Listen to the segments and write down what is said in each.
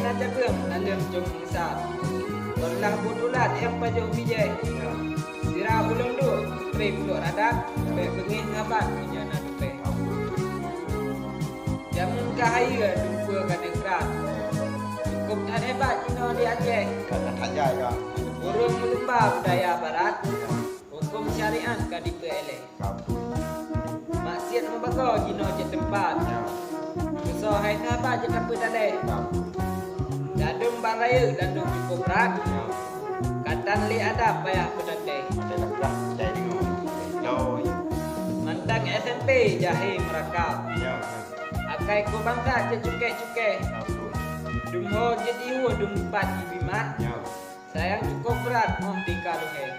na jagung dalam jom besar. Walau bodolat yang pajak bijai. Sirah ulang tu, pay puluk radak, pay bengih ngabat punya nak pay. Jamun kahaya dumpa kadang kerat. Cukup tak hebat Cina di Aceh. Kata tajai ya. Burung melembab daya barat. Hukum syariat kadi pelek. Maksiat membakar Cina je tempat. Besar hai sahabat je apa daleh. Dadum baraya dan cukup berat. Katan li adab payah pedandai. Ada dah tajai dengar. Loi. Mantang SMP jahil merakam. Ya. Akai ko bangsa je cukai-cukai. Dumho jadi hu dum pat bimat. Ya. Sayang cukup berat oh tingkah luheng.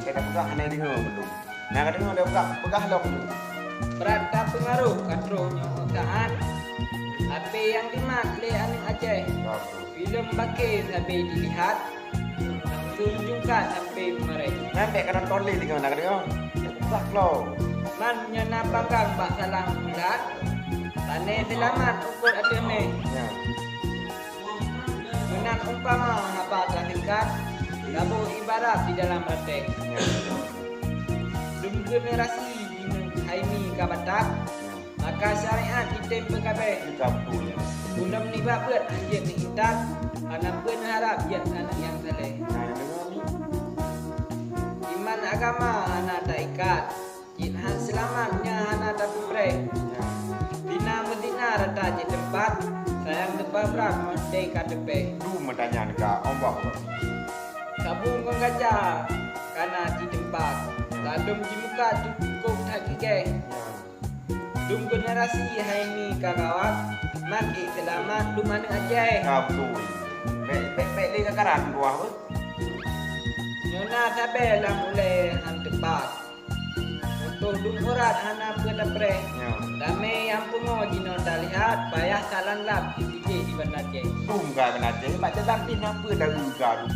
Kita pegah hanai dengar belum. Nak dengar dia pegah lah belum. Berat tak pengaruh katronyo tahan. Apa yang dimat le aning Aceh. Filem bakir sampai dilihat. Langsung jungkat sampai mereka. Nampak kena toleh dengar nak dengar. Pegah lo. Man nyana panggang bak salang bulat. Tane selamat ukur ada me. Ya. Menan umpama apa terangkan. Kamu ibarat di dalam rantai. Ya. Dum generasi dineng haimi kabatak. Maka syariat kita pekabe. Kita betul ya. Undang ni babet anjir ni hitam. Anak pun harap dia anak yang saleh. Nah, dengar ni. Iman agama anak tak ikat. Jihad selamatnya anak tak pembrek. Ya. Dina medina rata je tempat. Sayang tempat berat mesti kadepe. Du bertanya dekat ombak. Sabung kong gajah karena di tempat. Tandum di muka cukup tak gigeh. Ya. Dum generasi hai ni kakawat. Mati selamat du mana Aceh. Ya betul. Baik le kakaran buah apa? Nyona tabe lah mulai han tempat. Untuk dum urat hana pedapre. Ya. Damai yang pungo jino tak lihat payah salan lap di Bandar Aceh. Du enggak benar je. Macam dalam tin apa dah enggak du.